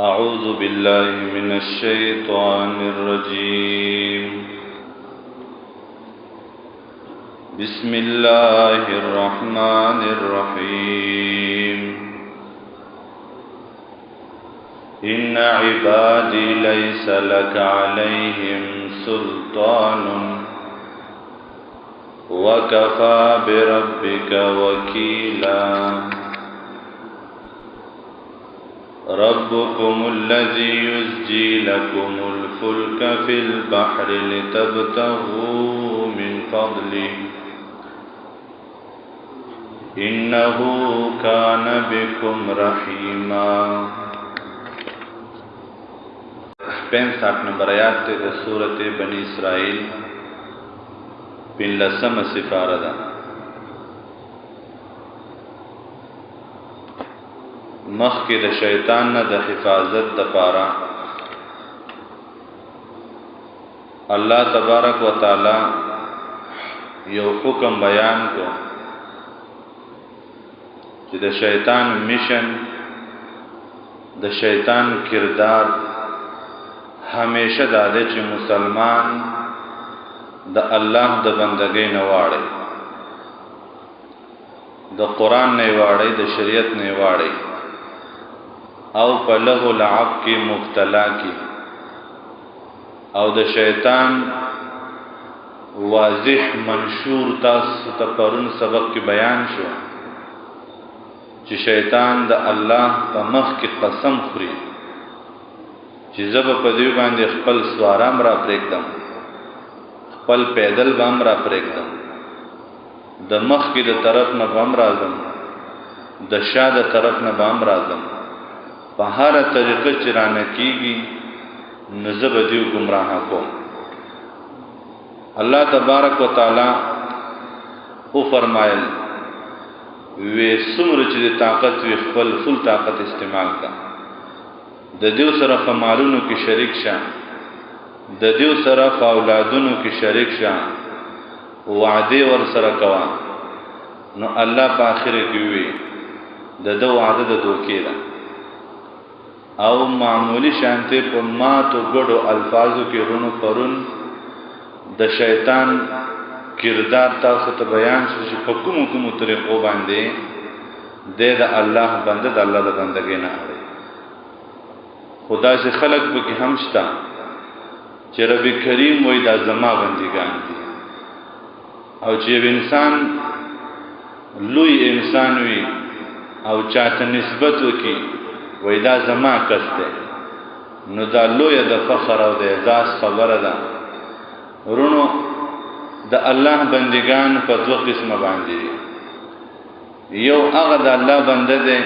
أعوذ بالله من الشيطان الرجيم. بسم الله الرحمن الرحيم. إن عبادي ليس لك عليهم سلطان وكفى بربك وكيلا. ربكم الذي يزجي لكم الفلك في البحر لتبتغوا من فضله إنه كان بكم رحيما. 65 نمبر آیات تے سورۃ بنی اسرائیل 15 سپارہ دا. مخکې د شیطان نه د حفاظت د پاره الله تبارک و تعالی یو حکم بیان کو چې د شیطان میشن د شیطان کردار همیشه دا دی چې مسلمان د الله د بندګۍ نه واړي، د قرآن نه واړي، د شریعت نه واړي او په لهو لعب کی مبتلا کی. او د شیطان واضح منشور تاسو ته پرون سبق کی بیان شو چې شیطان د الله په مخ کې قسم خوري چې زب په دې باندې خپل سوارام را پرېږدم، خپل پیدل بام را پرېږدم، د مخ کې د طرف نه بام راځم، د شا د طرف نه بام راځم، په هر طریقه چې رانه کیږي نو زه به دیو گمراه کوم. الله تبارک و تعالی او فرمایل وی څومره چې طاقت وی خپل فل طاقت استعمال کا، د دیو سره په مالونو کې شریک شه، د دیو سره په اولادونو کې شریک شه، وعده ور سره کوا. نو الله په اخر کې وی د دو وعده د دوکې ده او معمولی شانته په ماتو ګډو الفاظو کې رونو پرون د شیطان کردار تاسو ته بیان شو چې په کوم طریقو باندې د الله بنده د الله د بندګۍ نه اړي. خدا سے خلق به کې هم شتا چې رب کریم وای دا زما بندګان دي، او چې انسان لوی انسان وي او چاته نسبت وکي وای دا زما کس ده، نو دا لوی د فخر او د اعزاز خبره ده. ورونو د الله بندگان په دوه قسمه باندې، یو هغه د الله بنده ده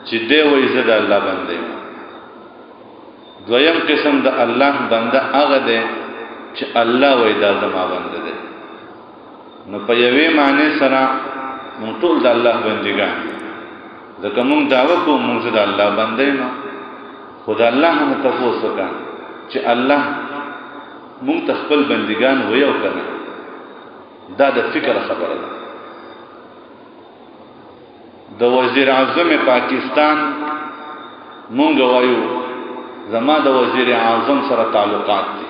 چې دی وای زه د الله بنده یم. دویم قسم د الله بنده هغه ده چې الله وای دا زما بنده ده. نو په یوې معنی سره موږ ټول د الله بندگان، ځکه موږ دعوه کوو موږ د الله بنده یم. خدای الله هم تاسو وکړه چې الله موږ ته خپل بندگان ویو کنه، دا د فکر خبره ده. د وزیر اعظم پاکستان مونږ وایو زما د وزیر اعظم سره تعلقات دي،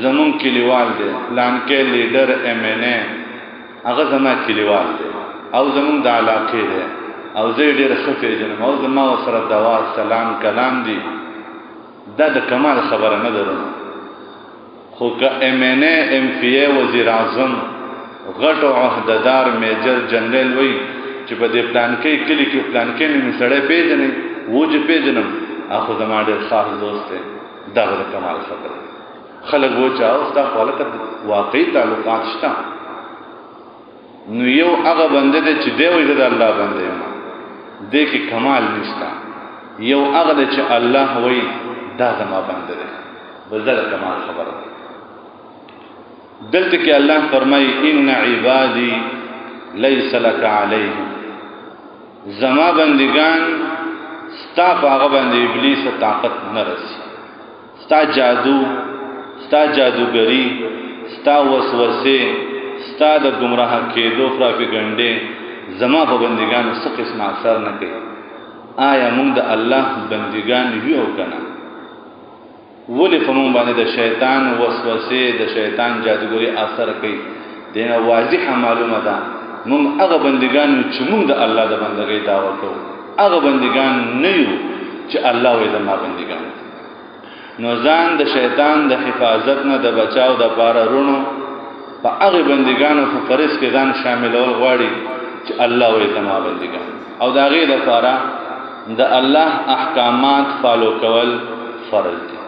زمون کلیوال دي، پلان کې لیډر MNA هغه زما کلیوال دي او زمون د علاقې دي او زه ډېر ښه پیژنم او زما سره دوا سلام کلام دي. دا د کمال خبره نه ده. خو که MNA MPA وزیر اعظم غټ عہدیدار میجر جنرال وای چې په دې پلان کې کلی کې پلان کې مې سړی پیژنې وځي پیژنم اخو زما ډېر خاص دوست دی، دا د کمال خبره. خلک وچا او دا خلک واقعي تعلقات شته. نو یو هغه بنده دی چې دی وای د الله بنده یم، دې کې کمال نشته. یو هغه دی چې الله وای دا زما بنده دی، بل کمال خبره. دلته کې الله فرمای ان عبادی لیس لک علیهم، زما بندگان ستا په هغه باندې ابلیس طاقت نه رسی، ستا جادو، ستا جادوګری، ستا وسوسه، ستا د گمراه کېدو پروپاګاندا زما په بندگانو څه قسم اثر نه کوي. آیا موږ د الله بندگان یو کنه؟ ولې په موږ باندې د شیطان وسوسې د شیطان جادوګری اثر کوي؟ دینه واضح معلومه ده موږ هغه بندگان چې موږ د الله د بندګۍ دعوه کوو، هغه بندگان نه یو چې الله وې زما بندگان. نو ځان د شیطان د حفاظت نه د بچاو د پاره رونو په هغه بندگانو په فرض کې ځان شاملول غواړي چې الله وې زما بندگان، او دا غي د پاره د الله احکامات فالو کول فرض دي.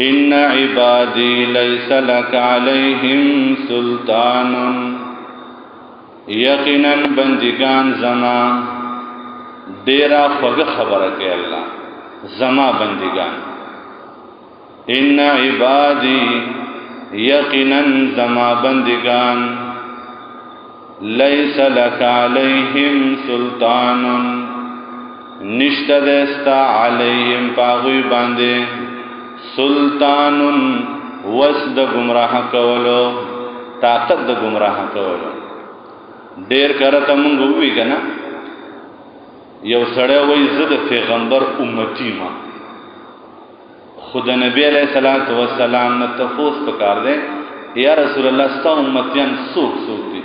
ان عبادی لیس لک علیہم سلطان، یقینا بندگان زما ډیرا خوږه خبره کوي الله زما بندگان. ان عبادی یقینا زما بندگان لیس لک علیہم سلطان، نشته دستا علیہم پاغوی باندې سلطان وسد گمراه کولو، طاقت د گمراه کولو. ډیر کرته مونږ وی کنه یو سړی وای زه د پیغمبر امتی ما، خود نبی علیہ الصلوۃ والسلام نه تفوس پکار دے یا رسول الله ستا امتیان څوک څوک دي؟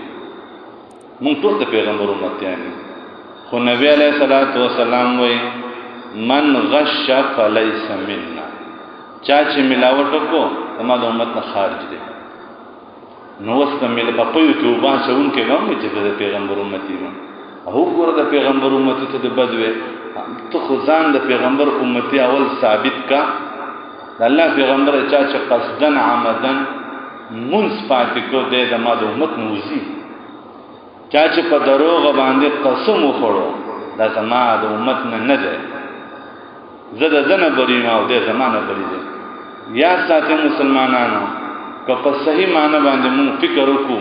مونږ ټول د پیغمبر امتیان یو، خو نبی علیہ الصلوۃ والسلام وای من غش فلیس منا، چا چې ملاوت کو زما د امت نه خارج دي. نو وسته مل په پيو کې وبا شون کې غو چې د پیغمبر امتی ما، هو ګور د پیغمبر امتی ته د بدوي ته خو ځان د پیغمبر امتی اول ثابت کا. د الله پیغمبر چا چې قصدن عمدن منس پاتې کو د زما د امت نوزي، چا چې په دروغ باندې قسم وخورو دا زما د امت نه ده، زه د زنه بری ما او د زمانه بری ده. یا ساته مسلمانانو که په صحیح معنی باندې مون فکر وکړو،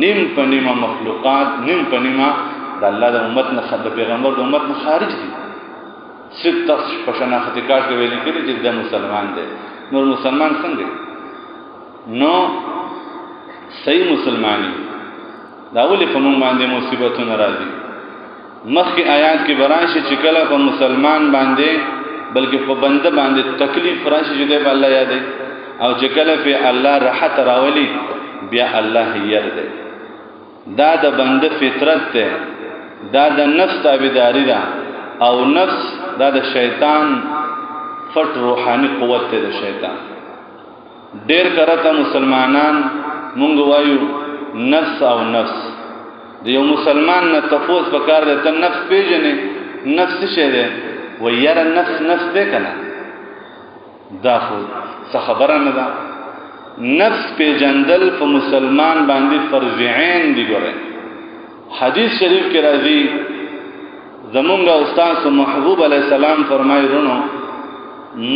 نیم پنیما مخلوقات نیم پنیما د الله د امت نه د پیغمبر د امت نه خارج دي. ست په شناخت کاټ کې ویل کېږي چې د مسلمان دی، نور مسلمان څنګه؟ نو صحیح مسلمانی دا ولې په موږ باندې مصیبتونه راځي؟ مخکې آیات کې براشي چې کله په مسلمان باندې بلکې په بنده باندې تکلیف راشي چې دی الله یادې، او چې کله په الله راحت راولي بیا الله یې دی. دا د بنده فطرت ده، دا د نفس تابعداري ده، او نفس دا د شیطان فٹ روحانی قوت ده. د شیطان ډیر کرته مسلمانان مونږ وایو نفس او نفس. د یو مسلمان نه تفوس پکار ده ته نفس پیژنې نفس څه ده؟ و یاره نفس نفس ده کنه، دا خو څه خبره نه ده. نفس پیژندل په مسلمان باندې فرض عین دی. ګوره حدیث شریف کې راځي زمونږ استاد محبوب علیہ السلام فرمایرونو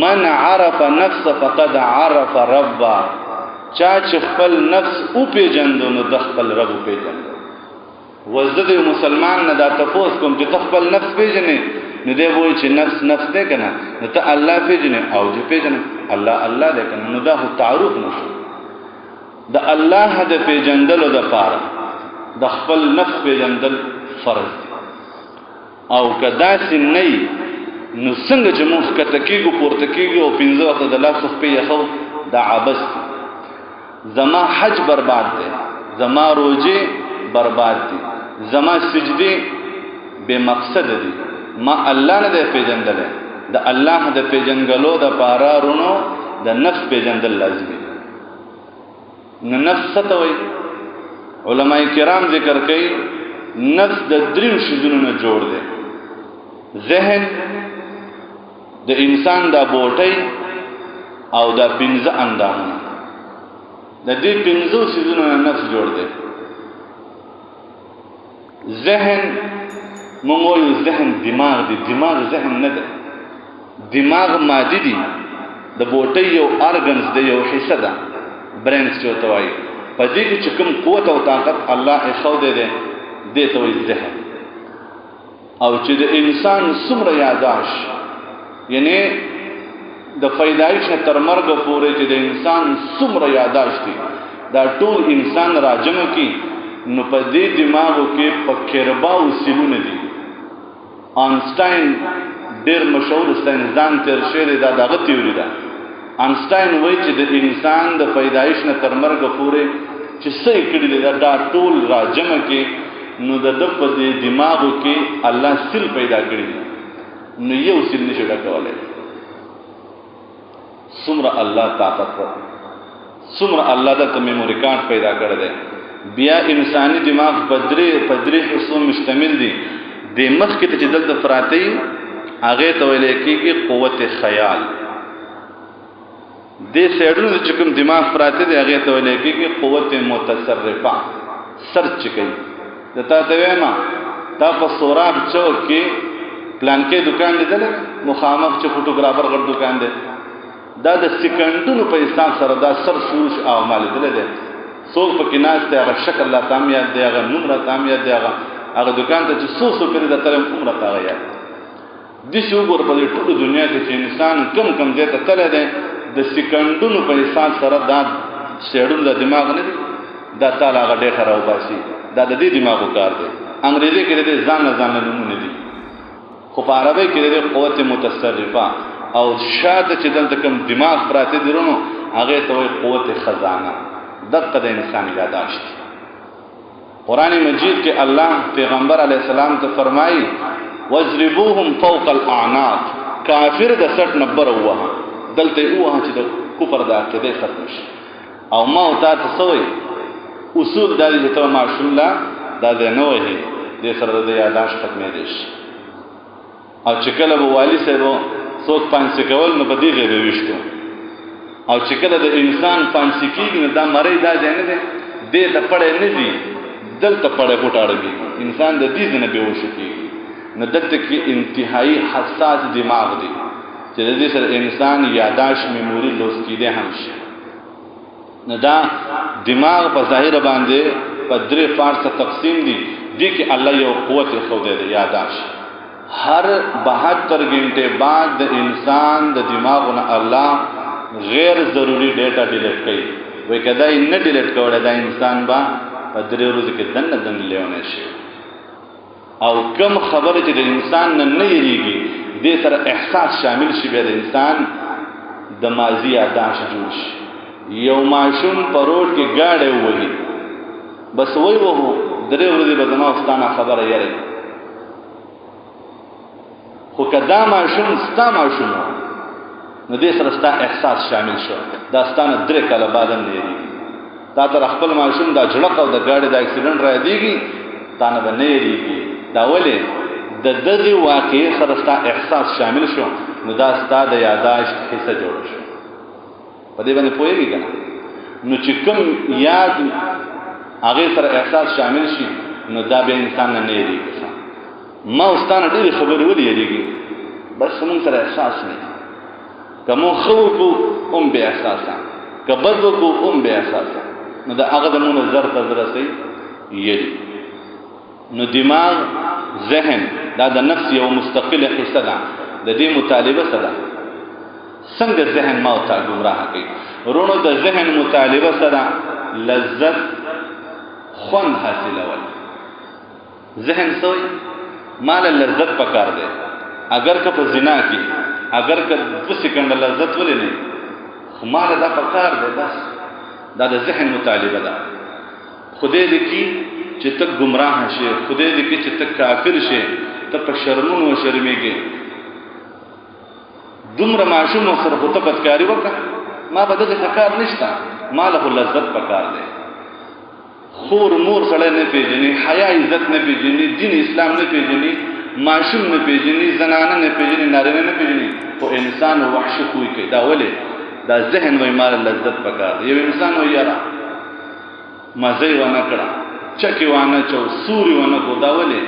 من عرف نفس فقد عرف رب، چا چې خپل نفس او پیژندو نو د خپل رب پیژندو. وزد مسلمان نه دا تفوس کوم چې خپل نفس پیژنې نو دی وایي چې نفس نفس ده کنه، نو ته الله پیژنې او دې پیژنې الله الله ده کنه، نو دا هو تعارف نشو. د الله د پیژندلو د پاره د خپل نفس پیژندل فرض دي. او کدا سنې نو څنګه چې موږ کته کېږو پورته کېږو او پنځه وخت د لاس په یخو دا عبث دي. زما حج برباد دي، زما روزه برباد دي، زما سجدي بے مقصد دي، ما الله نه پیژندل. د الله د پیژنګلو د پاره رونو د نفس پیژندل لازمي. نو نفس څه وایي؟ علماء کرام ذکر کوي نفس د دریو شیزونو نه جوړ دی. ذهن د انسان د بوټي او د پنځه اندامونه، د دې پنځو شیزونو نه نفس جوړ دی. ذهن موږ وایو ذهن دماغ دی، دماغ ذهن نه دی. دماغ مادي دی، د بوټي یو ارګنز دی، یو حصہ ده، برینز چوته وایي. په دې کې چې کوم قوت او طاقت الله یې خو دې دې ته وایي ذهن. او چې د انسان څومره یاداش، یعنی د پیدایش تر مرګ پورې چې د انسان څومره یاداش دي، دا ټول انسان راجمع کی نو په دې دماغو کې په کربا او سیلونه دي. آنسټاین ډیر مشهور ساينسدان تیر شوی دا دغه تیوري ده. آنسټاین وایي چې د انسان د پیدایش نه تر مرګ پورې چې څه کړي دا ټول راجمع کې نو د په دماغو کې الله سل پیدا کړی نو یو سل نشي ډکولای. څومره الله طاقت ورکړي، څومره الله د میموري کارت پیدا کړی دی. بیا انساني دماغ په درې حصو مشتمل دي. د مخ کې چې دلته پراته هغه ته ویل کېږي قوت خیال. د سیډونو چې کوم دماغ پراته دی هغه ته ویل کېږي قوت متصرفه. سرچ کوي. دته ته وایم تا په سوراب چوک کې پلان کې دکان لیدل مخامخ چې فوټوګرافر غړ دکان دی دا د سکندونو په حساب سره دا سر سوش او مال دل دی. څوک په کې ناس ته هغه شکل لا تام یاد دی، هغه نوم را تام یاد دی، هغه دکان ته چې څو پیری د ترم عمر تا یاد دي. شو ګور په ټول دنیا کې چې انسان کم ځای ته تل دی د سکندونو په حساب سره دا سیډون د دماغ نه دی دا تعالی هغه ډېر راو باسي. دا د دې دماغو کار دی. انګریزي کې د ځان نمونه دي خو په عربی کې د قوت متصرفه او شاته چې دلته کوم دماغ پراته دي رونو هغه ته وایي قوت خزانه. دغه د انسان یاداشت. قران مجید کې الله پیغمبر علی السلام ته فرمایي وَاضْرِبُوهُمْ فَوْقَ الْأَعْنَاقِ. کافر د سټ نبر وه دلته وه چې د کفر د عقیده ختم شي. او ما او تاسو سوي اصول د دې ته ماشوم لا دا نه وایي د سره د یاداشت ختمې دي. او چې کله به والی صاحب څوک پانسی کول نو بدی غیر وشتو او چې کله د انسان پانسی کیږي نو دا مړی دا ځای نه دی دې ته پړې نه دی دلته پړې پټاړي انسان د دې نه به وشو کیږي. نو دلته کې انتهایی حساس دماغ دی چې د دې سره انسان یاداش میموري لوس کیده هم شي. نو دا دماغ په ظاهر باندې په درې پارټه تقسیم دي. دي کې الله یو قوت خو دې یاداش هر 72 घंटे بعد د انسان د دماغونه الله غیر ضروری ډیټا ډیلیټ کوي. وای کدا یې نه ډیلیټ کوله دا انسان با په درې ورځې کې دن لیونه شي. او کم خبره چې د انسان نه یریږي دې سره احساس شامل شي به د انسان د ماضی یاداش جوړ شي. یو ماشوم په روډ کې گاډي وږي بس وای وو درې ورځې به زما واستانه خبره یری خو کدا ماشوم ستا ماشوم نو دې سره ستا احساس شامل شو دا ستانه درې کاله بعد نه یریږي. تا تر خپل ماشوم دا جړق او د گاډي د اکسیډنټ را دیږي تا نه نه یریږي. دا ولې د دغه واقعي سره ستا احساس شامل شو نو دا ستا د یاداشت حصہ جوړ شو. په دې باندې پوهیږي کنه نو چې کوم یاد هغه سره احساس شامل شي نو دا به انسان نه یریږي. ما واستانه ډېر خبرې ولې یریږي بس موږ سره احساس نه کوم خو کو به احساسا کبد کو به احساسا نو دا هغه د مونږ زر ته درسي یری. نو دماغ ذهن دا د نفس یو مستقله حصہ ده د دې مطالبه سره څنګه ذهن ما او تا گمراه کوي. ورونو د ذهن مطالبه سره لذت خون حاصلول. ذهن سوی مال لذت پکار دی. اگر که په زنا کې اگر که 2 سکند لذت ولې نه خمال دا پکار دی بس دا د ذهن مطالبه ده. خدای دې کی چې ته گمراه شې، خدای دې کی چې ته کافر شې، ته په شرمونو شرمېږي. دومره معشوم سره په تپتکاری وکړه ما به دغه کار نشته مال له لذت پکار دی. خور مور سره نه پیژني، حیا عزت نه پیژني، دین اسلام نه پیژني، معشوم نه پیژني، زنانه نه پیژني، نارینه نه پیژني او انسان وحشي کوي کوي. دا ولې دا ذهن وای مال لذت پکار دی. یو انسان وای یاره مزه ونه کړه چکی وانه چو سوري ونه کو دا ولې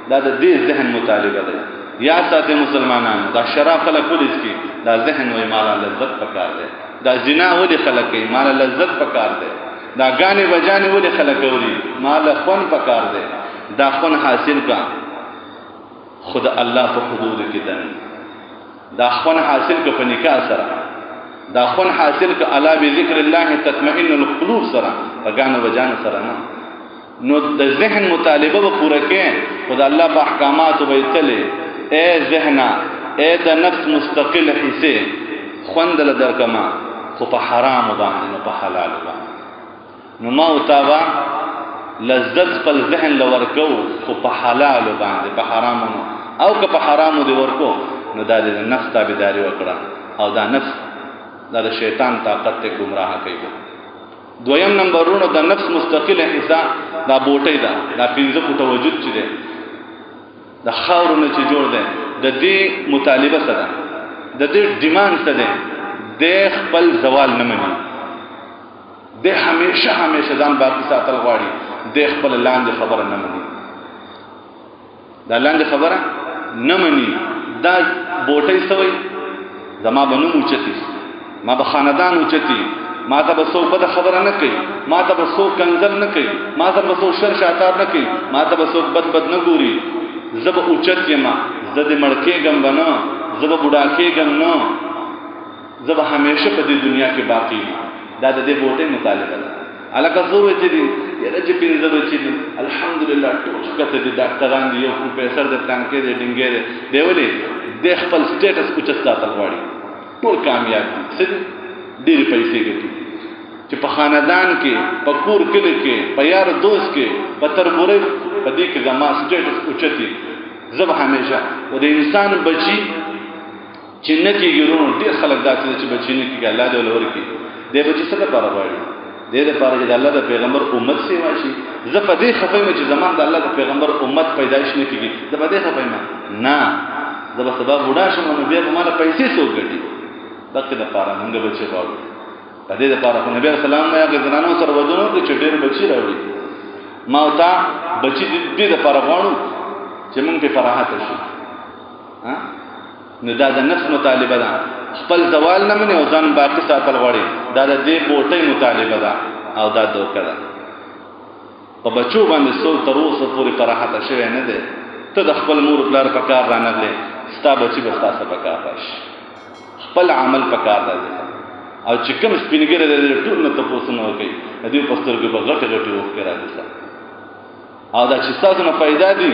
دا د دې ذهن مطالبه ده. یا ساته مسلمانانو دا شراب خلق پولیس کی دا ذهن وای مال لذت پکار دی. دا زنا ولې خلق کوي مال لذت پکار دی. دا غانې بجانې ولې خلق کوي مال خون پکار دی. دا خون حاصل کا خود الله په حدود کې ده. دا خون حاصل کا په نکاح سره، دا خون حاصل کا الا بذکر الله تطمئن القلوب سره، غانې بجانې سره نه. نو د ذهن مطالبه به پوره کې خدای الله په احکامات وبېتلې اے ذهنا اے د نفس مستقل حصے خوندل درکما خو په حرام باندې نه په حلال باندې نو ما او تابا لذت خپل ذهن لورکو خو په حلال باندې په حرام او که په حرام دی ورکو نو دا د نفس تابعداري وکړه او دا نفس دا د شیطان طاقت ته گمراه کوي. دویم نمبرونو د نفس مستقل حصہ دا بوټي دا 15 فوټه وجود چي دي د خاورونو چې جوړ دي د دې مطالبه سره د دې ډیماند سره د خپل زوال نه مني د همیشه ځان باقی ساتل غواړي د خپل لاندې خبره نه مني دا لاندې خبره نه مني دا بوټي سوی زما بنو موچتی ما به خاندان اوچتی ما ته به څوک بد خبره نه کوي ما ته به څوک کنځل نه کوي ما ته به څوک شر شاتار نه کوي ما ته به څوک بد نه ګوري زب اوچت یما زد مړکې غم بنا زب بوډا کې غم نو زب همیشه په دې دنیا کې باقی دا د دې بوټي مطالبه ده الکه زو چې دي یره چې پینځه بچی دي الحمدلله ټول کته دي ډاکټران دي یو پروفیسور د تانکې دي ډینګې دي ولې د خپل سټیټس اوچت ساتل غواړي ټول کامیاب دي څه ډېر پیسې ګټي چې په خاندان کې په کور کې په یار دوست کې په تربورې په دې کې زما سټیټس اوچتي زب همیشه او د انسان بچي چې نه کېږي ورونو ډېر خلک داسې چې بچي نه کېږي الله دې ولور کې دې بچي څه لپاره غواړي دې لپاره چې الله د پیغمبر امت سیوا شي زه په دې خفایم چې زمان د الله د پیغمبر امت پیدایش نه کېږي زه په دې خفایم نه زه به سبب وډا شم نو بیا به مال پیسې څوک ګټي دغه لپاره موږ بچي غواړو په دې لپاره خو نبی رسول الله یې غزنانو سره ودونو چې ډېر بچي راوړي ما او تا بچي دې لپاره غواړو چې موږ په فراحت شو ها نو دا د نفس مطالبه ده خپل زوال نه مني او ځان باقی ساتل غواړي دا د دې بوټي مطالبه ده او دا دوکه ده په بچو باندې څو تر اوسه پورې فراحت شوی نه ده ته د خپل مور پلار په کار رانغلې ستا بچي به تاسو په کار راشي خپل عمل په کار راځي او چې کوم سپینګره د ټول نه تاسو نه کوي دې په سترګو په غټه وکړه راځي او دا چې تاسو نه پیدا دي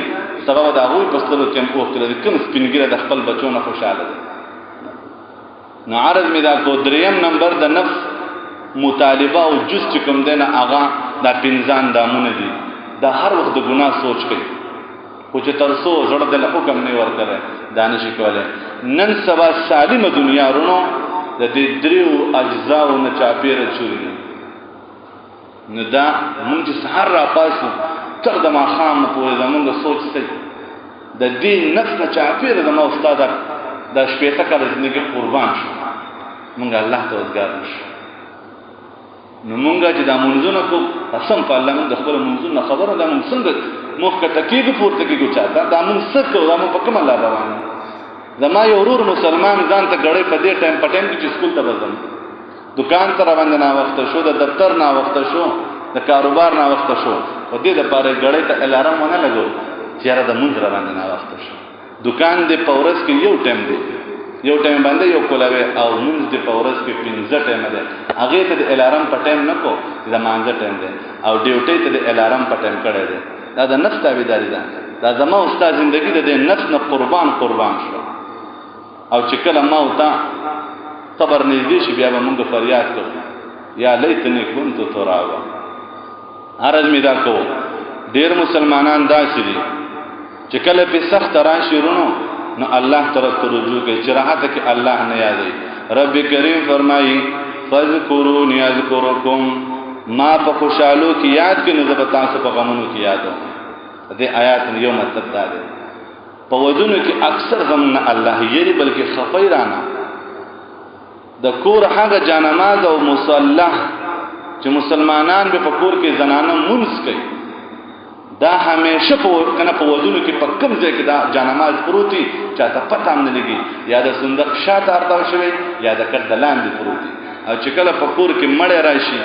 سبب دا غوي په سترګو کې وکړه کوم سپینګره د خپل بچو نه خوشاله دي نو عرض می دا کو دریم نمبر د نفس مطالبه او جز چې کوم دینه اغا دا پنځان دامونه دي دا هر وخت د ګناه سوچ کوي خو چې ترسو زړه د حکم نه ور کوي دانش کوله نن سبا سالم دنیا رونو د دې دریو اجزاو نه چاپیره چوري نو دا مونږ سحر را پاسو تر د ما خام په زمونږ سوچ سي د دې نفس نه چاپیره د ما استاد د شپېته کال ژوندۍ قربان شو مونږ الله ته وزګار نشو نو مونږه چې دا منځونه کو قسم په الله مونږ خپل منځونه خبره دا مونږ څنګه موخه تکیږي پورته کېږي چاته دا مونږ څه کوو دا مونږ په کومه لار روان زما یو ورور مسلمان ځان ته غړې په دې ټایم پټم کې چې سکول ته وځم دکان ته روان نه وخت شو د دفتر نه وخت شو د کاروبار نه وخت شو په دې لپاره غړې ته الارم ونه لګو چې را د مونږ روان نه وخت شو دکان دې پورس کې یو ټایم دی یو ټایم باندې یو کولاوي او مونږ دې پورس کې 15 ټایم دی هغه ته د الارم په ټایم نه کو چې د مانځه ټایم دی او ډیوټي ته د الارم په ټایم کړی دی دا د نفس تابعداري ده دا زما استاد ژوندۍ د نفس نه قربان شو او چې کله ما او تا قبر نږدې شي بیا به موږ فریاد کوو یا لیتنی کنت ترابا عرض می دا کوو ډیر مسلمانان داسې دي چې کله په سخت راشي رونو نو الله طرف ته رجوع کوي چې راحت کې الله نه یادوي رب کریم فرمایي فذكروني اذكركم ما په خوشالو کې یاد کې نه زه تاسو په غمونو کې یادو دې آیات یو مطلب دا دی په ودونو کې اکثر غم نه الله یری بلکې خفیرانا د کور هغه جانماز او مصلح چې مسلمانان به په کور کې زنانه منځ کوي دا همیشه په کنه په ودونو کې په کوم ځای کې دا جانماز پروتي چاته پته هم نه لګي یا د صندوق شاته ارتاو شوی یا د کډلان دی پروتي او چې کله په کور کې مړ راشي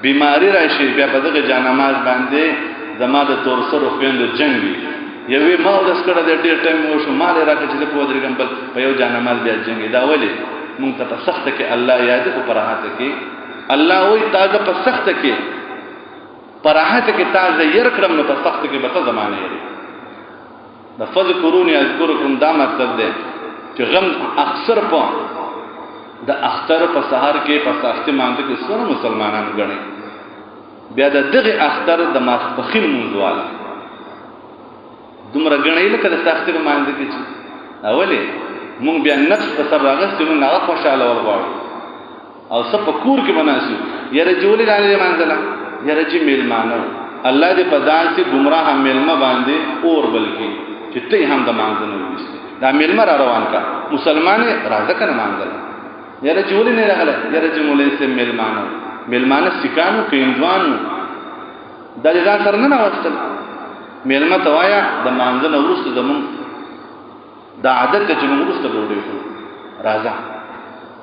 بیماری راشي بیا په دغه جانماز باندې زما د تور سره خويند جنگ وي یوې ما د سکړه د ډیر ټایم وشو مال راکې چې په ودرګم بل په یو جانماز بیا جنگ دا ولې مونږ ته په سخت کې الله یاد کو پرهات کې الله وې تازه په سخت کې پرهات کې تازه ير کړم نو په سخت کې به ته زمانه یې د فذكروني اذكركم دا مطلب دی چې غم اکثر په د اختر په سحر کې په ساختي مانده کې څونه مسلمانان غني بیا د دغه اختر د ماسپخین منځواله دومره غنی لکه د ساختي مانده کې چې اوله مونږ بیا نفس په سر راغستې مونږ هغه خوشاله ورغواړو او سب په کور کې مناسو یره جوړې راځي منځله یره چې میلمانه الله دې په داسې گمراه میلمه باندې اور بلکې چې ته هم د مانځنه وېستې دا میلمه را روان کا مسلمان راځه کنه مانځله یره جوړې نه راغله یره چې مولې سه میلمانه سکانو کیندوانو د دې ځان سره نه واستل میلمه توایا د مانځنه ورسته زمون دا عادت چې موږ ورسته ډوډۍ خو راځه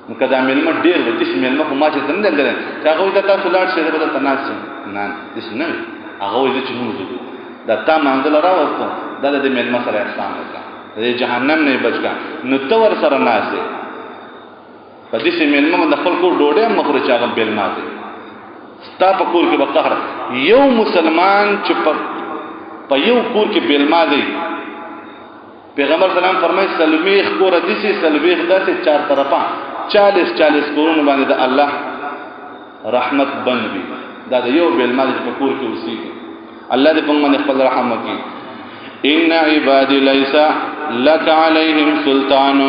نو کدا میلمه ډیر و چې میلمه په ما چې څنګه درل چې هغه د تاسو لاړ شه به تناسب نه دې نه هغه دې چې موږ دا تا منځل راوستو دا د میلمه سره احسان وکړه د جهنم نه بچا نو تو ور سره ناسه په دې چې میلمه د خپل کور ډوډۍ مخره چاغه بیل ماته ستا په کور کې به قهر یو مسلمان چې په یو کور کې بیل ماده پیغمبر سلام فرمایي سلمیخ کور دي سي سلمیخ داسې چار طرفه 40 کورونه باندې د الله رحمت بند وي دا د یو بیل مال په کور کې اوسېږي الله دې په موږ خپل رحم وکړي ان عبادی لیس لك علیهم سلطان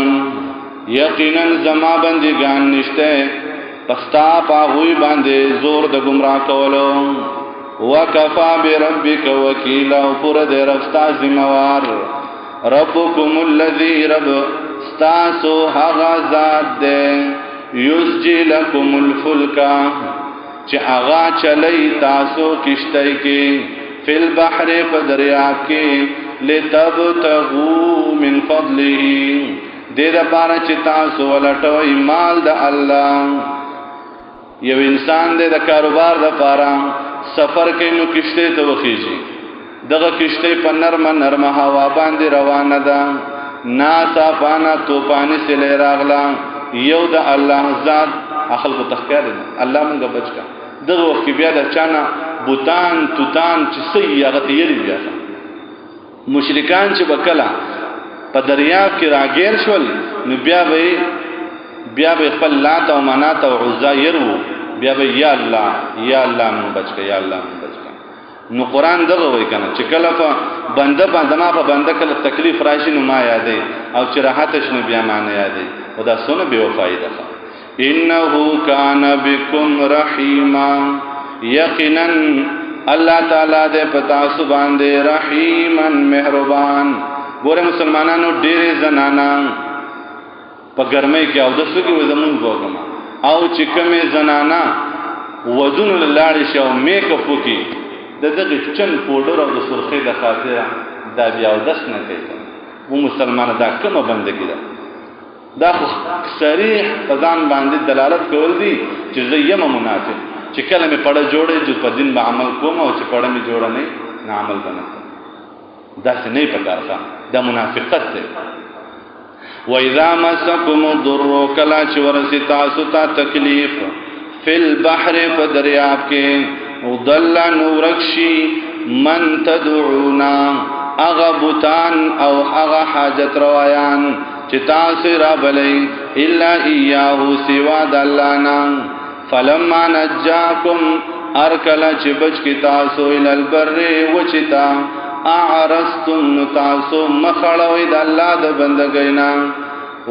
یقینا زما بندگان نشته پستا پاوی باندې زور د گمراه کولو وکفا بربک وکیلا پر دې رستا ذمہوار ربکم الذی رب ستاسو هغه ذات دې یسجی لکم الفلک چې هغه چلی تاسو کشته کې فل بحر په دریاب کې لتبتغوا من فضله دې لپاره چې تاسو ولټوي مال د الله یو انسان دې د کاروبار لپاره سفر کوي نو کشته ته وخیږي دغه کشته په نرمه هوا باندې روانه ده ناسا پانا توپانی سے لے راغلا یو دا الله ذات اخل کو تخکار الله مونږ بچا دغه وخت بیا د چانا بوتان توتان چې سیغه تیری بیا مشرکان چې وکلا په دریاب کې راګیر شول نو بیا به خپل لات او منات او عزا يرو بیا به یا الله مونږ بچا یا الله مونږ بچا نو قران دغه وای کنه چې کله په بنده کله تکلیف راشي نو ما یادې او چې راحت شنو بیا معنی یادې خدا سونه به وفایده انه کان بكم رحیما یقینا الله تعالی دې پتا سو باندې رحیمن مهربان ګوره مسلمانانو ډېر زنانا په ګرمۍ کې او د سګي وزمون وګما او چې کومه زنانا وزن لاړ شو میک اپ وکي دغه چن پودر او د سرخی د خاطر دا بیا ودس نه کوي و مسلمان دا کومه بندګی ده دا خو صریح فزان باندې دلالت کول دي چې زیم منافق چې کله می پړه جوړې جو په دین به عمل کوم او چې پړه می جوړه نه عمل بنه دا څه نه پکارخه دا منافقت ده و اذا مسكم الضر کلا چې ورسی تاسو ته تکلیف فل بحر فدریاب کې وضل نورکشی من تدعونا اغبتان او اغا حاجت روایان چتا سرا بلی الا ایاہو سوا دلانا فلما نجاکم ارکلا چبچ کی تاسو الالبر وچتا اعرستم نتاسو مخڑوی داللہ دا بندگینا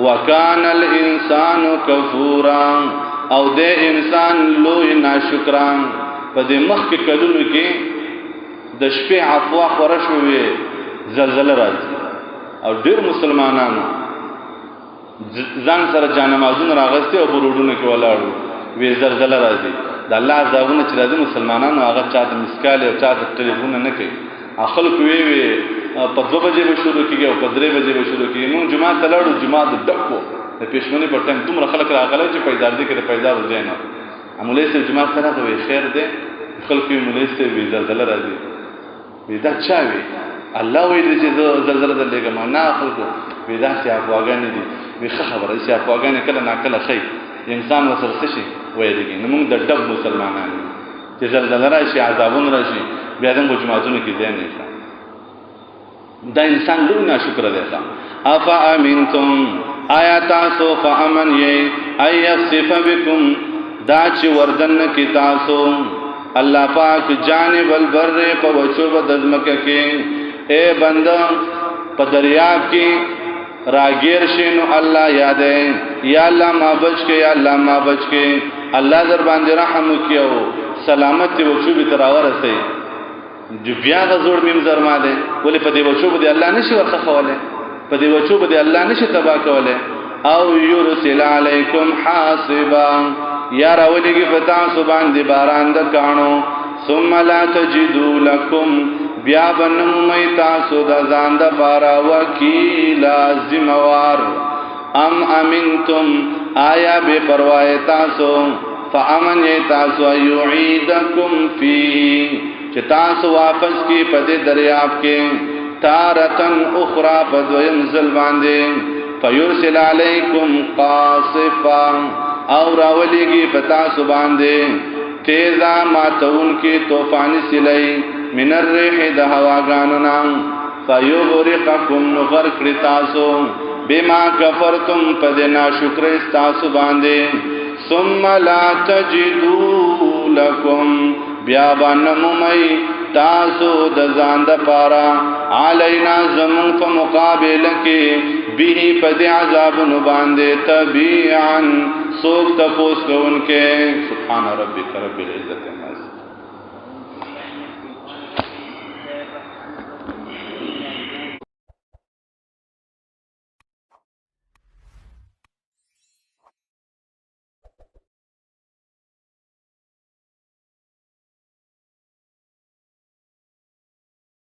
وکان الانسان کفورا او دے انسان لوی ناشکران په دې مخ کې کلونو کې د شپې عفوا خورشوي زلزلہ راځي او ډېر مسلمانانو ځان سره جانمازونه راغستي او بروډونه کې ولاړو وی زلزلہ راځي د الله عذابونه چې راځي مسلمانانو هغه چاته مسکال او چاته ټلیفون نه کوي اخل کوي په 2 بجې به شروع کیږي او په 3 بجې به شروع کیږي نو جمعه تلاړو جمعه د ډکو د پښمنې په ټیم دومره خلک راغلي چې پیدار دي کې پیدار وځي نه امولې سره جمعه سره دوی خیر ده خلک یې مولې سره وی زلزلہ راځي ودا چاوي الله وې دې زلزلہ دلګه ما نه خلکو ودا چې افواګان دي وی خبره چې افواګان کله نا کله خي انسان وسره شي وایي نو موږ د ډب مسلمانانو چې زلزلہ راشي عذابون راشي بیا د جمعهونو کې ځای نه دا انسان لوی ناشکر دی. افا امنتم آیا تاسو فامن یې ایخسف بكم دا چې وردن کی تاسو الله پاک جانب البر په وچو بدزمکه کې اے بندا په دریاب کې راګیر شینو الله یادې یا الله ما بچ کې یا الله ما بچ کې الله در باندې رحم وکيو سلامت وچو به تراور سي جو بیا غزور مم زرما ده ولې په دې وچو به الله نشي ورخه خوله په دې وچو به الله نشي تبا کوله او یرسل علیکم حاصبا یا راولېږي په تاسو باندې باران د کانو ثم لا تجدوا لكم بیا بنمې تاسو د ځان د بارا وکیلا ذمہوار ام امنتم آیا بے پروا تاسو فامن تاسو یعیدکم فی چې تاسو واپس کی په دریاب کې تارتن اخرى بدویم زل باندې فیرسل علیکم قاصفا او راولیږي په تاسو باندې تیزا ماتون کی طوفانی سلی من الريح د هواګانو فیغرقکم غرق تاسو بما کفرتم پدنا شکر تاسو باندې ثم لا تجدوا لكم بیا بنمومي تاسو د ځان د پارا علینا زمون په مقابله کې به پد عذاب نو باندې تبيعا سوک تفوس کوونکې سبحان ربک رب العزت